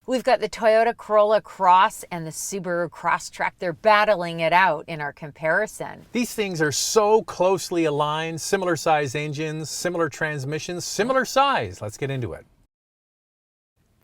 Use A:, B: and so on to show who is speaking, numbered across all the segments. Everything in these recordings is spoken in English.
A: We've got the Toyota Corolla Cross and the Subaru Crosstrek. They're battling it out in our comparison.
B: These things are so closely aligned, similar size engines, similar transmissions, similar size. Let's get into it.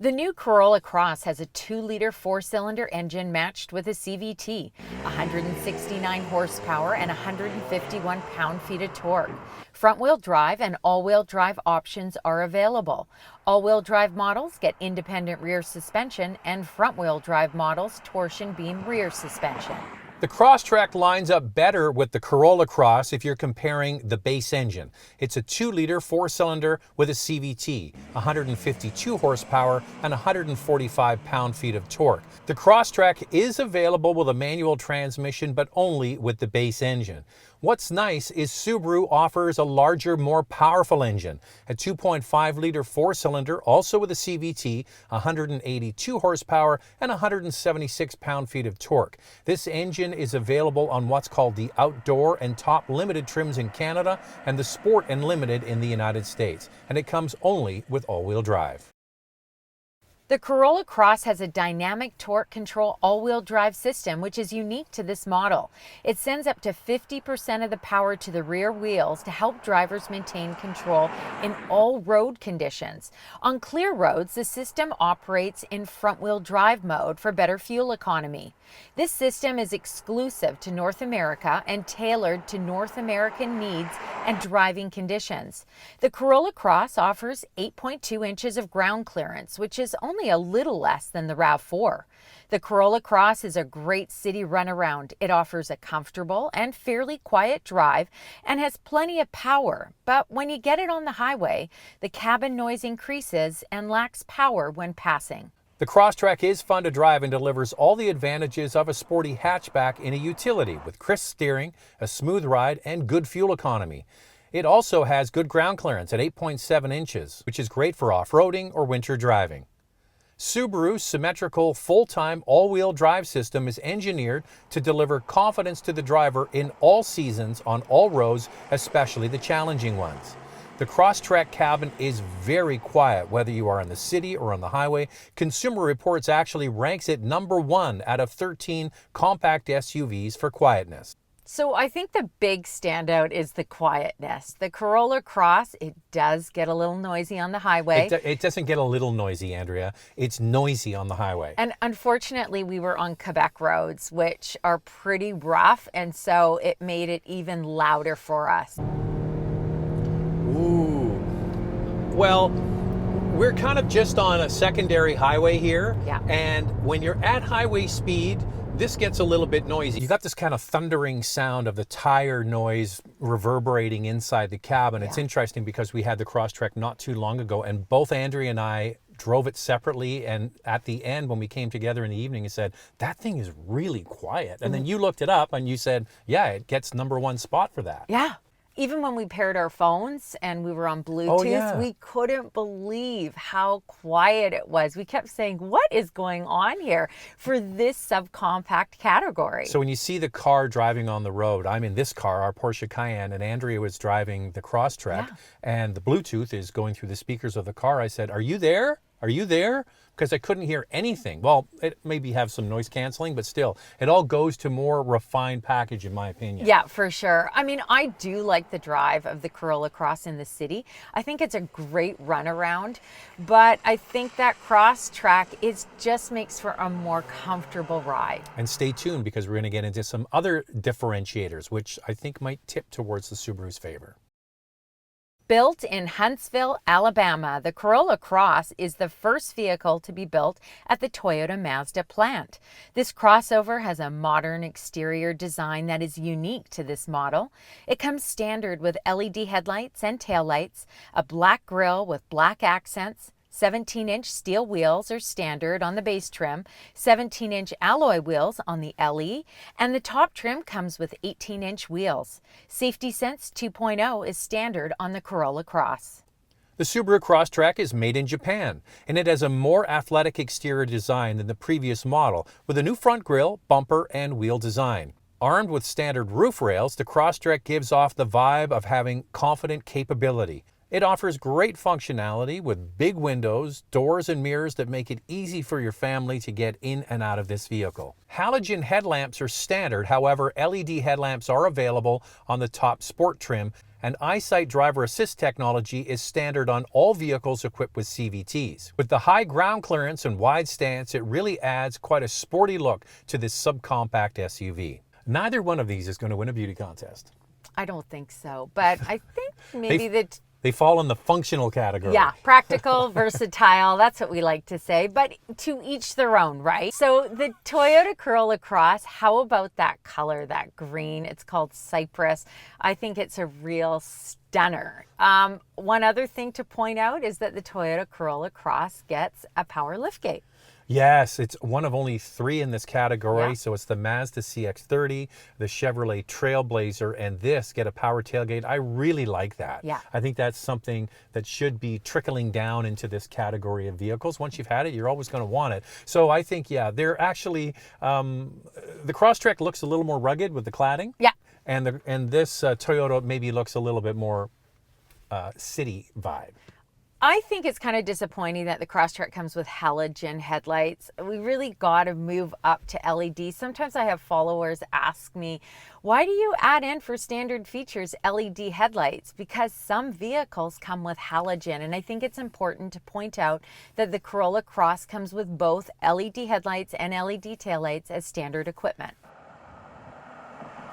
A: The new Corolla Cross has a 2-liter 4-cylinder engine matched with a CVT, 169 horsepower and 151 pound-feet of torque. Front-wheel drive and all-wheel drive options are available. All-wheel drive models get independent rear suspension, and front-wheel drive models torsion beam rear suspension.
B: The Crosstrek lines up better with the Corolla Cross if you're comparing the base engine. It's a 2-liter 4-cylinder with a CVT, 152 horsepower and 145 pound-feet of torque. The Crosstrek is available with a manual transmission, but only with the base engine. What's nice is Subaru offers a larger, more powerful engine, a 2.5-liter 4-cylinder, also with a CVT, 182 horsepower and 176 pound-feet of torque. This engine is available on what's called the Outdoor and Top Limited trims in Canada and the Sport and Limited in the United States, and it comes only with all-wheel drive.
A: The Corolla Cross has a dynamic torque control all-wheel drive system, which is unique to this model. It sends up to 50% of the power to the rear wheels to help drivers maintain control in all road conditions. On clear roads, the system operates in front-wheel drive mode for better fuel economy. This system is exclusive to North America and tailored to North American needs and driving conditions. The Corolla Cross offers 8.2 inches of ground clearance, which is only a little less than the RAV4. The Corolla Cross is a great city runaround. It offers a comfortable and fairly quiet drive and has plenty of power, but when you get it on the highway, the cabin noise increases and lacks power when passing.
B: The Crosstrek is fun to drive and delivers all the advantages of a sporty hatchback in a utility with crisp steering, a smooth ride, and good fuel economy. It also has good ground clearance at 8.7 inches, which is great for off-roading or winter driving. Subaru's symmetrical full-time all-wheel drive system is engineered to deliver confidence to the driver in all seasons on all roads, especially the challenging ones. The Crosstrek cabin is very quiet, whether you are in the city or on the highway. Consumer Reports actually ranks it number 1 out of 13 compact SUVs for quietness.
A: So I think the big standout is the quietness. The Corolla Cross, it does get a little noisy on the highway.
B: It doesn't get a little noisy, Andrea. It's noisy on the highway.
A: And unfortunately, we were on Quebec roads, which are pretty rough, and so it made it even louder for us.
B: Ooh. Well, we're kind of just on a secondary highway here.
A: Yeah.
B: And when you're at highway speed, this gets a little bit noisy. You got this kind of thundering sound of the tire noise reverberating inside the cabin. Yeah. It's interesting because we had the Crosstrek not too long ago, and both Andrea and I drove it separately, and at the end when we came together in the evening and said, that thing is really quiet. And then you looked it up and you said, yeah, it gets number 1 spot for that.
A: Yeah. Even when we paired our phones and we were on Bluetooth, we couldn't believe how quiet it was. We kept saying, what is going on here for this subcompact category?
B: So when you see the car driving on the road, I'm in this car, our Porsche Cayenne, and Andrea was driving the Crosstrek, and the Bluetooth is going through the speakers of the car. I said, are you there? Are you there? Because I couldn't hear anything. Well, it maybe have some noise canceling, but still, it all goes to more refined package, in my opinion.
A: Yeah, for sure. I mean, I do like the drive of the Corolla Cross in the city. I think it's a great runaround, but I think that Crosstrek just makes for a more comfortable ride.
B: And stay tuned, because we're going to get into some other differentiators, which I think might tip towards the Subaru's favor.
A: Built in Huntsville, Alabama, the Corolla Cross is the first vehicle to be built at the Toyota Mazda plant. This crossover has a modern exterior design that is unique to this model. It comes standard with LED headlights and taillights, a black grille with black accents, 17-inch steel wheels are standard on the base trim, 17-inch alloy wheels on the LE, and the top trim comes with 18-inch wheels. Safety Sense 2.0 is standard on the Corolla Cross.
B: The Subaru Crosstrek is made in Japan, and it has a more athletic exterior design than the previous model, with a new front grille, bumper, and wheel design. Armed with standard roof rails, the Crosstrek gives off the vibe of having confident capability. It offers great functionality with big windows, doors, and mirrors that make it easy for your family to get in and out of this vehicle. Halogen headlamps are standard, however, LED headlamps are available on the top sport trim, and EyeSight driver assist technology is standard on all vehicles equipped with CVTs. With the high ground clearance and wide stance, it really adds quite a sporty look to this subcompact SUV. Neither one of these is going to win a beauty contest.
A: I don't think so, but I think maybe
B: They fall in the functional category.
A: yeah, practical, versatile, that's what we like to say, but to each their own, right? So the Toyota Corolla Cross, how about that color, that green? It's called Cypress. I think it's a real stunner. One other thing to point out is that the Toyota Corolla Cross gets a power liftgate.
B: Yes, it's one of only 3 in this category.
A: Yeah.
B: So it's the Mazda CX-30, the Chevrolet Trailblazer, and this get a power tailgate. I really like that.
A: Yeah.
B: I think that's something that should be trickling down into this category of vehicles. Once you've had it, you're always going to want it. So I think, yeah, they're actually, the Crosstrek looks a little more rugged with the cladding.
A: Yeah.
B: And this Toyota maybe looks a little bit more city vibe.
A: I think it's kind of disappointing that the Crosstrek comes with halogen headlights. We really got to move up to LED. Sometimes I have followers ask me, why do you add in for standard features LED headlights? Because some vehicles come with halogen. And I think it's important to point out that the Corolla Cross comes with both LED headlights and LED taillights as standard equipment.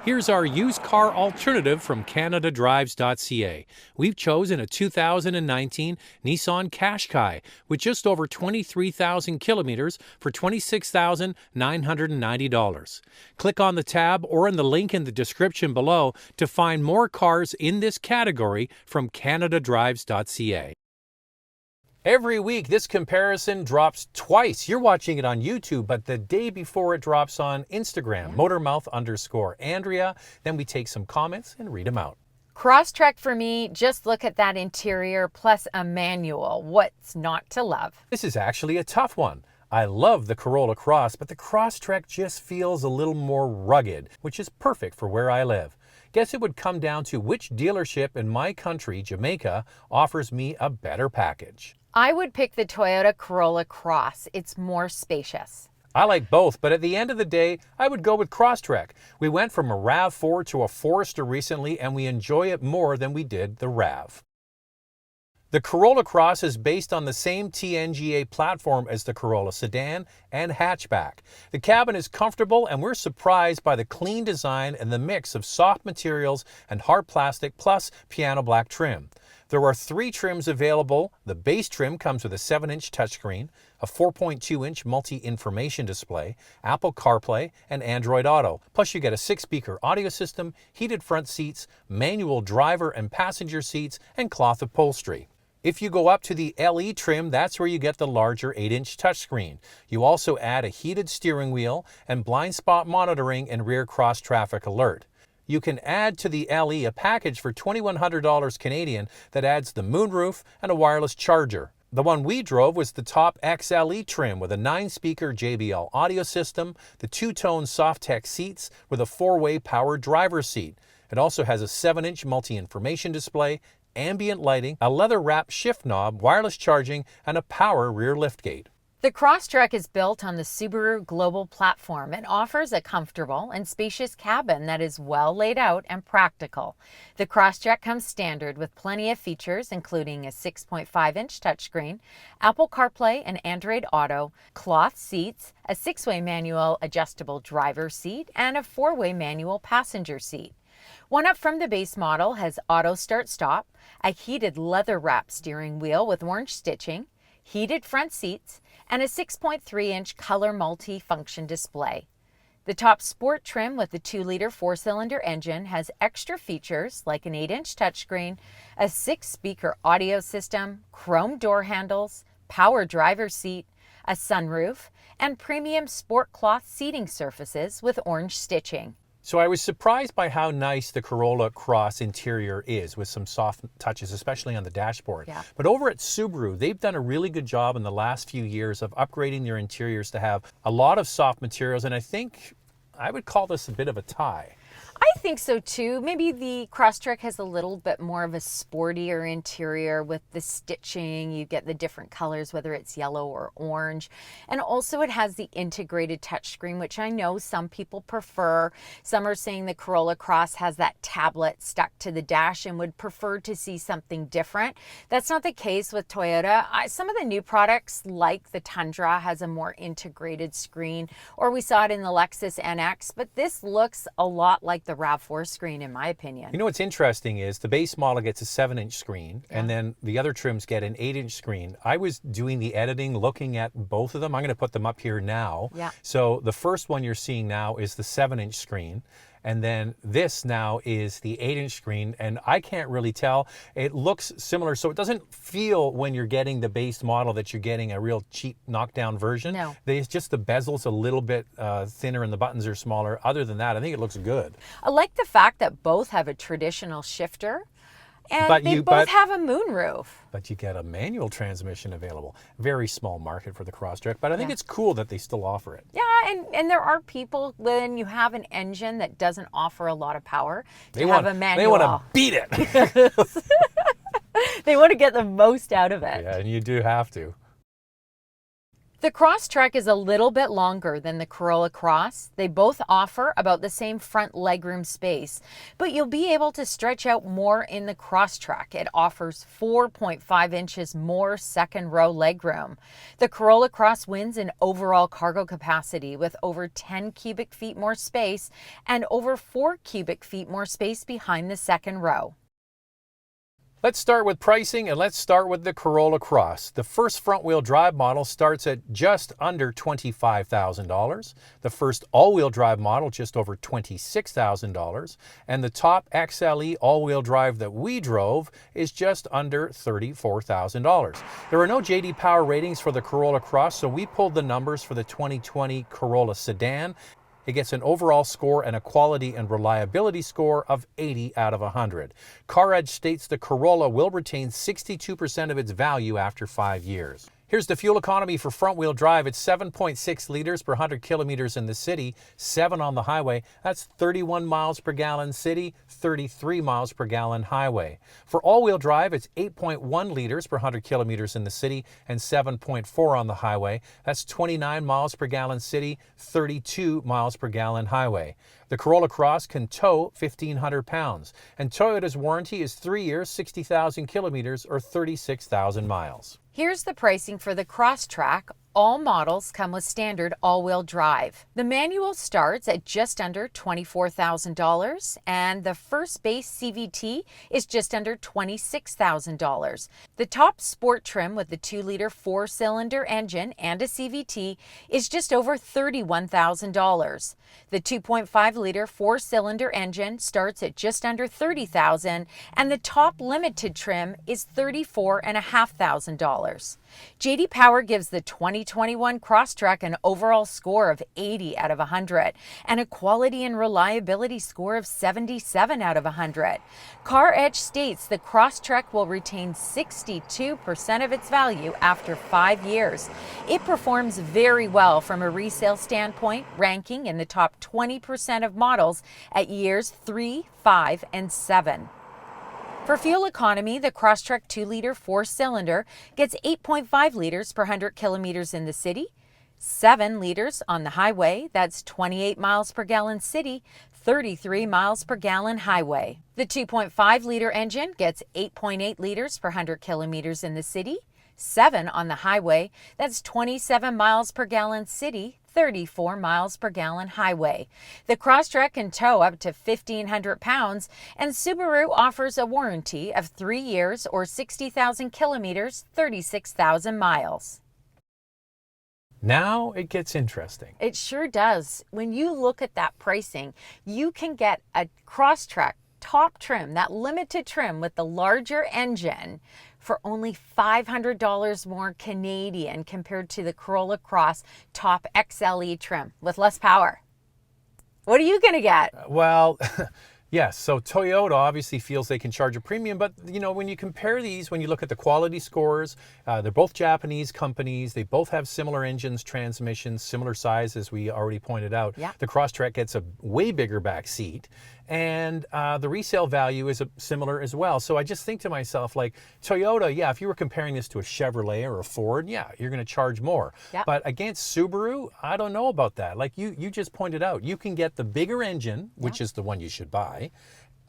B: Here's our used car alternative from CanadaDrives.ca. We've chosen a 2019 Nissan Qashqai with just over 23,000 kilometers for $26,990. Click on the tab or in the link in the description below to find more cars in this category from CanadaDrives.ca. Every week, this comparison drops twice. You're watching it on YouTube, but the day before it drops on Instagram, Motormouth_Andrea. Then we take some comments and read them out.
A: Crosstrek for me, just look at that interior plus a manual. What's not to love?
B: This is actually a tough one. I love the Corolla Cross, but the Crosstrek just feels a little more rugged, which is perfect for where I live. Guess it would come down to which dealership in my country, Jamaica, offers me a better package.
A: I would pick the Toyota Corolla Cross. It's more spacious.
B: I like both, but at the end of the day, I would go with Crosstrek. We went from a RAV4 to a Forester recently, and we enjoy it more than we did the RAV. The Corolla Cross is based on the same TNGA platform as the Corolla sedan and hatchback. The cabin is comfortable, and we're surprised by the clean design and the mix of soft materials and hard plastic plus piano black trim. There are 3 trims available. The base trim comes with a 7-inch touchscreen, a 4.2-inch multi-information display, Apple CarPlay, and Android Auto. Plus you get a 6-speaker audio system, heated front seats, manual driver and passenger seats, and cloth upholstery. If you go up to the LE trim, that's where you get the larger 8-inch touchscreen. You also add a heated steering wheel and blind spot monitoring and rear cross traffic alert. You can add to the LE a package for $2,100 Canadian that adds the moonroof and a wireless charger. The one we drove was the top XLE trim with a 9-speaker JBL audio system, the 2-tone Softex seats with a 4-way power driver's seat. It also has a 7-inch multi-information display, ambient lighting, a leather-wrapped shift knob, wireless charging, and a power rear liftgate.
A: The Crosstrek is built on the Subaru global platform and offers a comfortable and spacious cabin that is well laid out and practical. The Crosstrek comes standard with plenty of features, including a 6.5-inch touchscreen, Apple CarPlay and Android Auto, cloth seats, a 6-way manual adjustable driver's seat, and a 4-way manual passenger seat. One up from the base model has auto start-stop, a heated leather-wrapped steering wheel with orange stitching, heated front seats, and a 6.3-inch color multi-function display. The top sport trim with the 2-liter 4-cylinder engine has extra features like an 8-inch touchscreen, a 6-speaker audio system, chrome door handles, power driver's seat, a sunroof, and premium sport cloth seating surfaces with orange stitching.
B: So I was surprised by how nice the Corolla Cross interior is with some soft touches, especially on the dashboard.
A: Yeah.
B: But over at Subaru, they've done a really good job in the last few years of upgrading their interiors to have a lot of soft materials, and I think I would call this a bit of a tie.
A: I think so too. Maybe the Crosstrek has a little bit more of a sportier interior with the stitching. You get the different colors, whether it's yellow or orange. And also it has the integrated touchscreen, which I know some people prefer. Some are saying the Corolla Cross has that tablet stuck to the dash and would prefer to see something different. That's not the case with Toyota. Some of the new products, like the Tundra, has a more integrated screen, or we saw it in the Lexus NX, but this looks a lot like the RAV4 screen, in my opinion.
B: You know what's interesting is the base model gets a 7-inch screen, and then the other trims get an 8-inch screen. I was doing the editing, looking at both of them. I'm going to put them up here now.
A: Yeah.
B: So the first one you're seeing now is the 7-inch screen. And then this now is the 8-inch screen, and I can't really tell. It looks similar, so it doesn't feel when you're getting the base model that you're getting a real cheap knockdown version.
A: No.
B: It's just the bezel's a little bit thinner and the buttons are smaller. Other than that, I think it looks good.
A: I like the fact that both have a traditional shifter, and they both have a moonroof.
B: But you get a manual transmission available. Very small market for the Crosstrek, but I think it's cool that they still offer it.
A: Yeah, and there are people, when you have an engine that doesn't offer a lot of power,
B: They want
A: a manual.
B: They want to beat it.
A: They want to get the most out of it.
B: Yeah, and you do have to.
A: The Crosstrek is a little bit longer than the Corolla Cross. They both offer about the same front legroom space, but you'll be able to stretch out more in the Crosstrek. It offers 4.5 inches more second row legroom. The Corolla Cross wins in overall cargo capacity with over 10 cubic feet more space and over 4 cubic feet more space behind the second row.
B: Let's start with pricing, and let's start with the Corolla Cross. The first front-wheel drive model starts at just under $25,000. The first all-wheel drive model just over $26,000. And the top XLE all-wheel drive that we drove is just under $34,000. There are no JD Power ratings for the Corolla Cross, so we pulled the numbers for the 2020 Corolla sedan. It gets an overall score and a quality and reliability score of 80 out of 100. CarEdge states the Corolla will retain 62% of its value after 5 years. Here's the fuel economy for front-wheel drive. It's 7.6 liters per 100 kilometers in the city, 7 on the highway. That's 31 miles per gallon city, 33 miles per gallon highway. For all-wheel drive, it's 8.1 liters per 100 kilometers in the city and 7.4 on the highway. That's 29 miles per gallon city, 32 miles per gallon highway. The Corolla Cross can tow 1,500 pounds, and Toyota's warranty is 3 years, 60,000 kilometers, or 36,000 miles.
A: Here's the pricing for the Crosstrek. All models come with standard all-wheel drive. The manual starts at just under $24,000, and the first base CVT is just under $26,000. The top sport trim with the 2-liter 4-cylinder engine and a CVT is just over $31,000. The 2.5-liter 4-cylinder engine starts at just under $30,000, and the top limited trim is $34,500. JD Power gives the 2021 Crosstrek an overall score of 80 out of 100 and a quality and reliability score of 77 out of 100. CarEdge states the Crosstrek will retain 62% of its value after 5 years. It performs very well from a resale standpoint, ranking in the top 20% of models at years 3, 5, and 7. For fuel economy, the Crosstrek 2-liter 4-cylinder gets 8.5 liters per 100 kilometers in the city, 7 liters on the highway, that's 28 miles per gallon city, 33 miles per gallon highway. The 2.5-liter engine gets 8.8 liters per 100 kilometers in the city, 7 on the highway, that's 27 miles per gallon city, 34 miles per gallon highway. The Crosstrek can tow up to 1,500 pounds, and Subaru offers a warranty of 3 years or 60,000 kilometers, 36,000 miles.
B: Now it gets interesting.
A: It sure does. When you look at that pricing, you can get a Crosstrek top trim, that limited trim with the larger engine, for only $500 more Canadian compared to the Corolla Cross top XLE trim with less power. What are you going to get?
B: Well, yes, so Toyota obviously feels they can charge a premium, but you know, when you compare these, when you look at the quality scores, they're both Japanese companies. They both have similar engines, transmissions, similar size, as we already pointed out.
A: Yeah.
B: The Crosstrek gets a way bigger back seat. and the resale value is similar as well. So I just think to myself, like, Toyota, yeah, if you were comparing this to a Chevrolet or a Ford, yeah, you're going to charge more.
A: Yep.
B: But against Subaru, I don't know about that. Like you just pointed out, you can get the bigger engine, which is the one you should buy,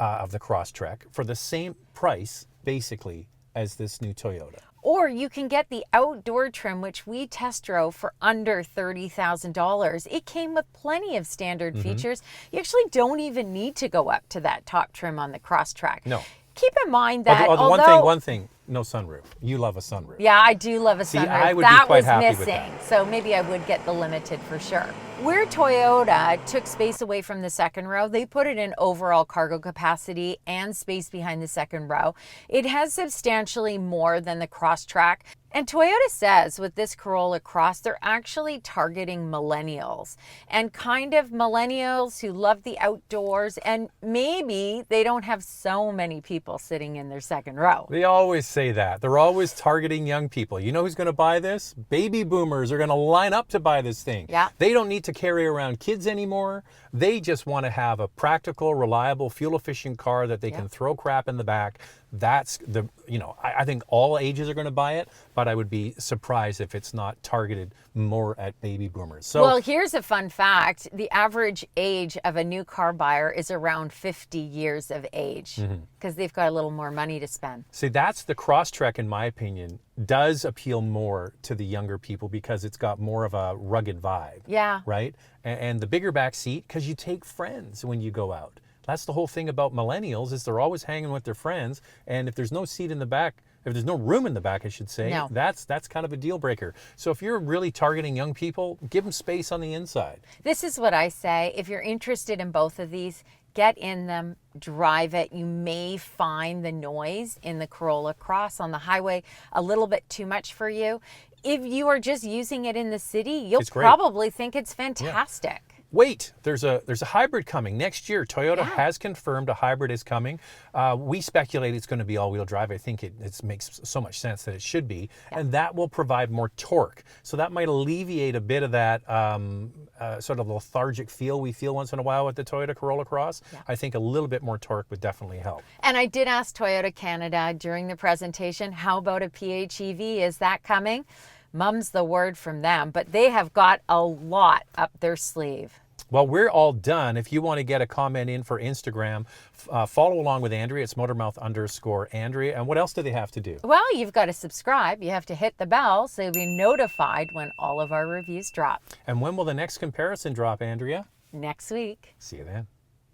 B: of the Crosstrek, for the same price, basically, as this new Toyota.
A: Or you can get the outdoor trim, which we test drove for under $30,000. It came with plenty of standard features. You actually don't even need to go up to that top trim on the Crosstrek.
B: No.
A: Keep in mind that
B: one thing, no sunroof. You love a sunroof.
A: Yeah, I do love a sunroof.
B: I would
A: that
B: be quite
A: was
B: happy
A: missing.
B: with that.
A: So maybe I would get the limited for sure. Where Toyota took space away from the second row, they put it in overall cargo capacity and space behind the second row. It has substantially more than the Crosstrek. And Toyota says with this Corolla Cross, they're actually targeting millennials and kind of millennials who love the outdoors, and maybe they don't have so many people sitting in their second row.
B: They always say that. They're always targeting young people. You know who's going to buy this? Baby boomers are going to line up to buy this thing.
A: Yeah.
B: They don't need to carry around kids anymore. They just want to have a practical, reliable, fuel-efficient car that they can throw crap in the back. That's the, I think all ages are going to buy it, but I would be surprised if it's not targeted more at baby boomers. So,
A: well, here's a fun fact. The average age of a new car buyer is around 50 years of age because they've got a little more money to spend.
B: See, that's the Crosstrek, in my opinion, does appeal more to the younger people because it's got more of a rugged vibe.
A: Yeah.
B: Right? And the bigger back seat, because you take friends when you go out. That's the whole thing about millennials, is they're always hanging with their friends. And if there's no seat in the back, if there's no room in the back, I should say,
A: No.
B: that's kind of a deal breaker. So if you're really targeting young people, give them space on the inside.
A: This is what I say. If you're interested in both of these, get in them, drive it. You may find the noise in the Corolla Cross on the highway a little bit too much for you. If you are just using it in the city, you'll probably think it's fantastic.
B: Yeah. Wait, there's a hybrid coming next year. Toyota has confirmed a hybrid is coming. We speculate it's going to be all-wheel drive. I think it makes so much sense that it should be, and that will provide more torque. So that might alleviate a bit of that sort of lethargic feel we feel once in a while with the Toyota Corolla Cross.
A: Yeah.
B: I think a little bit more torque would definitely help.
A: And I did ask Toyota Canada during the presentation, how about a PHEV? Is that coming? Mum's the word from them, but they have got a lot up their sleeve.
B: Well, we're all done. If you want to get a comment in for Instagram, follow along with Andrea. It's Motormouth_Andrea. And what else do they have to do?
A: Well, you've got to subscribe. You have to hit the bell so you'll be notified when all of our reviews drop.
B: And when will the next comparison drop, Andrea?
A: Next week.
B: See you then.